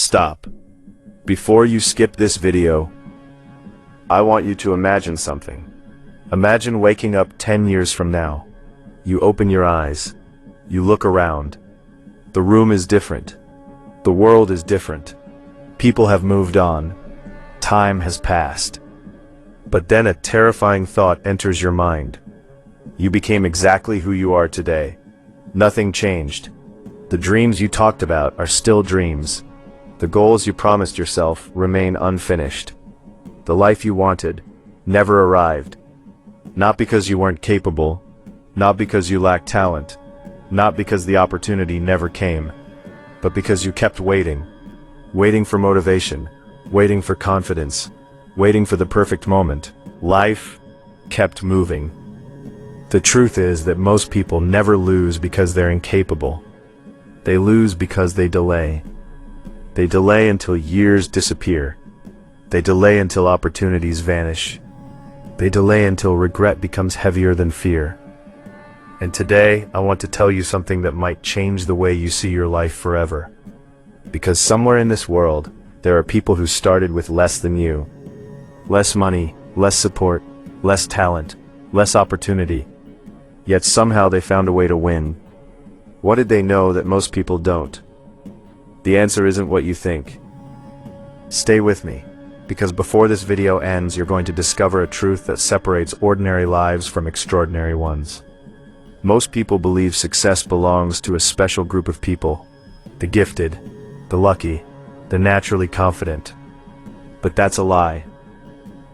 Stop. Before you skip this video, I want you to imagine something. Imagine waking up 10 years from now. You open your eyes. You look around. The room is different. The world is different. People have moved on. Time has passed. But then a terrifying thought enters your mind. You became exactly who you are today. Nothing changed. The dreams you talked about are still dreams. The goals you promised yourself remain unfinished. The life you wanted never arrived. Not because you weren't capable, not because you lacked talent, not because the opportunity never came, but because you kept waiting. Waiting for motivation, waiting for confidence, waiting for the perfect moment. Life kept moving. The truth is that most people never lose because they're incapable. They lose because they delay. They delay until years disappear. They delay until opportunities vanish. They delay until regret becomes heavier than fear. And today, I want to tell you something that might change the way you see your life forever. Because somewhere in this world, there are people who started with less than you. Less money, less support, less talent, less opportunity. Yet somehow they found a way to win. What did they know that most people don't? The answer isn't what you think. Stay with me, because before this video ends, you're going to discover a truth that separates ordinary lives from extraordinary ones. Most people believe success belongs to a special group of people. The gifted, the lucky, the naturally confident. But that's a lie.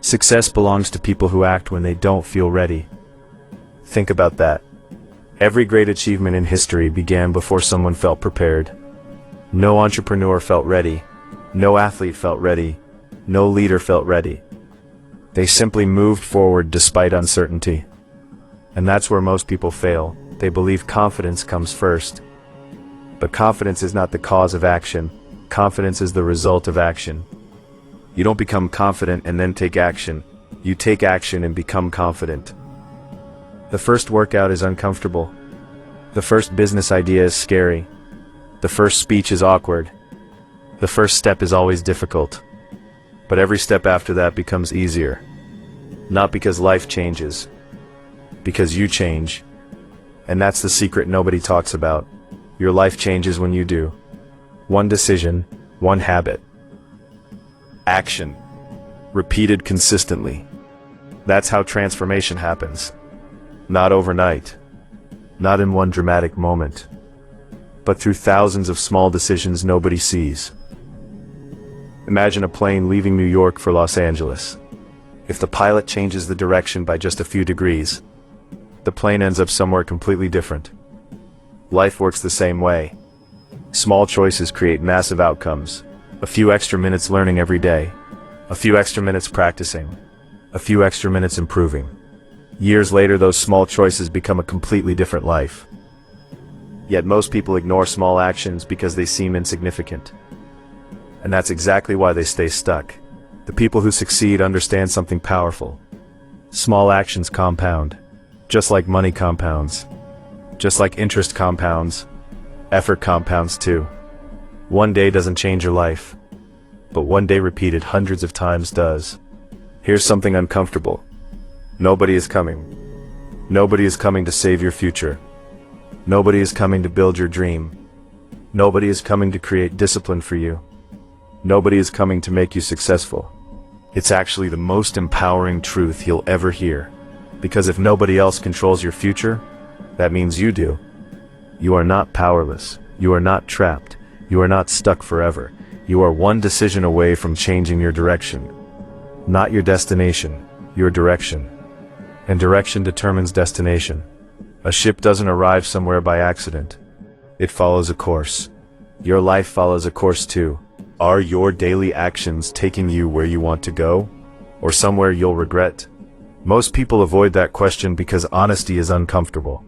Success belongs to people who act when they don't feel ready. Think about that. Every great achievement in history began before someone felt prepared. No entrepreneur felt ready. No athlete felt ready. No leader felt ready. They simply moved forward despite uncertainty. And that's where most people fail. They believe confidence comes first. But confidence is not the cause of action. Confidence is the result of action. You don't become confident and then take action. You take action and become confident. The first workout is uncomfortable. The first business idea is scary. The first speech is awkward. The first step is always difficult. But every step after that becomes easier. Not because life changes, because you change. And that's the secret nobody talks about. Your life changes when you do. One decision, one habit. Action. Repeated consistently. That's how transformation happens. Not overnight. Not in one dramatic moment. But through thousands of small decisions nobody sees. Imagine a plane leaving New York for Los Angeles. If the pilot changes the direction by just a few degrees, the plane ends up somewhere completely different. Life works the same way. Small choices create massive outcomes. A few extra minutes learning every day. A few extra minutes practicing. A few extra minutes improving. Years later, those small choices become a completely different life. Yet most people ignore small actions because they seem insignificant. And that's exactly why they stay stuck. The people who succeed understand something powerful. Small actions compound. Just like money compounds. Just like interest compounds. Effort compounds too. One day doesn't change your life. But one day repeated hundreds of times does. Here's something uncomfortable. Nobody is coming. Nobody is coming to save your future. Nobody is coming to build your dream. Nobody is coming to create discipline for you. Nobody is coming to make you successful. It's actually the most empowering truth you'll ever hear. Because if nobody else controls your future, that means you do. You are not powerless. You are not trapped. You are not stuck forever. You are one decision away from changing your direction. Not your destination, your direction. And direction determines destination. A ship doesn't arrive somewhere by accident. It follows a course. Your life follows a course too. Are your daily actions taking you where you want to go? Or somewhere you'll regret? Most people avoid that question because honesty is uncomfortable.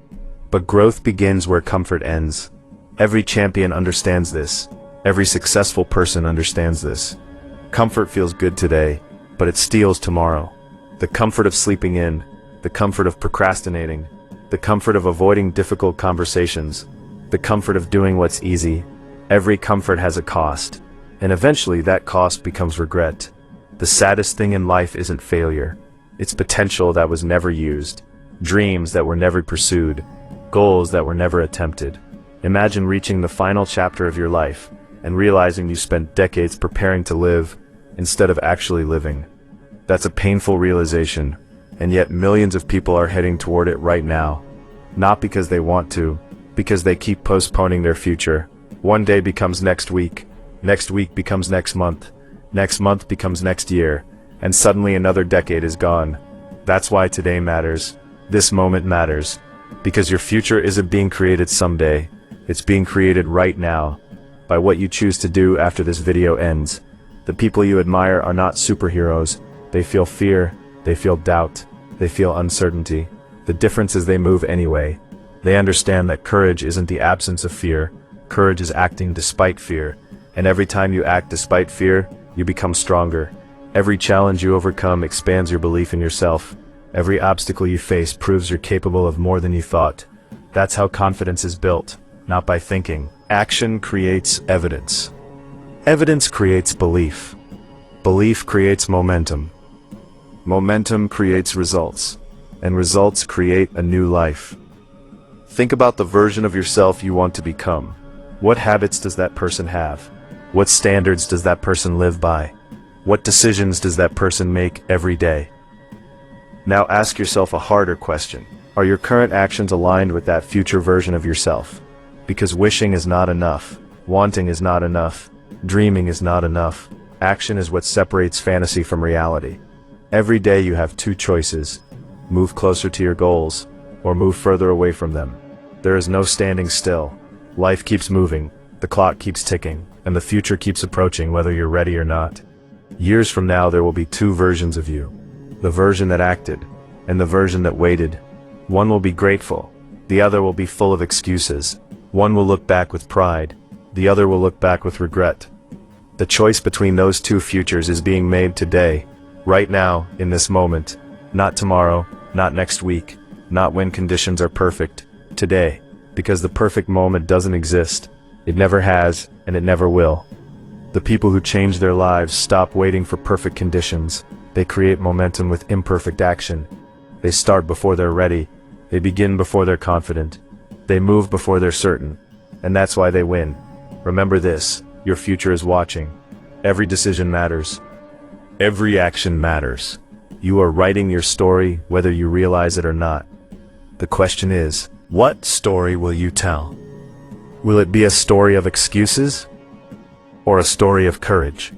But growth begins where comfort ends. Every champion understands this. Every successful person understands this. Comfort feels good today, but it steals tomorrow. The comfort of sleeping in, the comfort of procrastinating, the comfort of avoiding difficult conversations, the comfort of doing what's easy. Every comfort has a cost. And eventually that cost becomes regret. The saddest thing in life isn't failure. It's potential that was never used, dreams that were never pursued, goals that were never attempted. Imagine reaching the final chapter of your life and realizing you spent decades preparing to live instead of actually living. That's a painful realization, and yet millions of people are heading toward it right now. Not because they want to, because they keep postponing their future. One day becomes next week becomes next month becomes next year, and suddenly another decade is gone. That's why today matters. This moment matters. Because your future isn't being created someday, it's being created right now, by what you choose to do after this video ends. The people you admire are not superheroes. They feel fear, they feel doubt, they feel uncertainty. The difference is they move anyway. They understand that courage isn't the absence of fear. Courage is acting despite fear. And every time you act despite fear, you become stronger. Every challenge you overcome expands your belief in yourself. Every obstacle you face proves you're capable of more than you thought. That's how confidence is built, not by thinking. Action creates evidence. Evidence creates belief. Belief creates momentum. Momentum creates results. And results create a new life. Think about the version of yourself you want to become. What habits does that person have? What standards does that person live by? What decisions does that person make every day? Now ask yourself a harder question. Are your current actions aligned with that future version of yourself? Because wishing is not enough. Wanting is not enough. Dreaming is not enough. Action is what separates fantasy from reality. Every day you have two choices. Move closer to your goals, or move further away from them. There is no standing still. Life keeps moving, the clock keeps ticking, and the future keeps approaching whether you're ready or not. Years from now there will be two versions of you. The version that acted, and the version that waited. One will be grateful, the other will be full of excuses. One will look back with pride, the other will look back with regret. The choice between those two futures is being made today, right now, in this moment. Not tomorrow, not next week, not when conditions are perfect. Today. Because the perfect moment doesn't exist. It never has, and it never will. The people who change their lives stop waiting for perfect conditions. They create momentum with imperfect action. They start before they're ready. They begin before they're confident. They move before they're certain. And that's why they win. Remember this, your future is watching. Every decision matters. Every action matters. You are writing your story whether you realize it or not. The question is, what story will you tell? Will it be a story of excuses? Or a story of courage?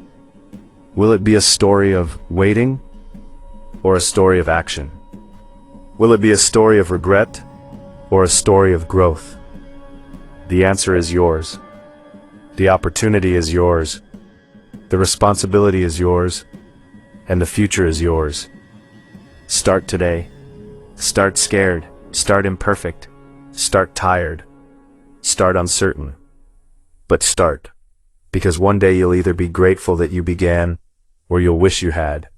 Will it be a story of waiting? Or a story of action? Will it be a story of regret? Or a story of growth? The answer is yours. The opportunity is yours. The responsibility is yours. And the future is yours. Start today. Start scared. Start imperfect. Start tired. Start uncertain. But start. Because one day you'll either be grateful that you began, or you'll wish you had.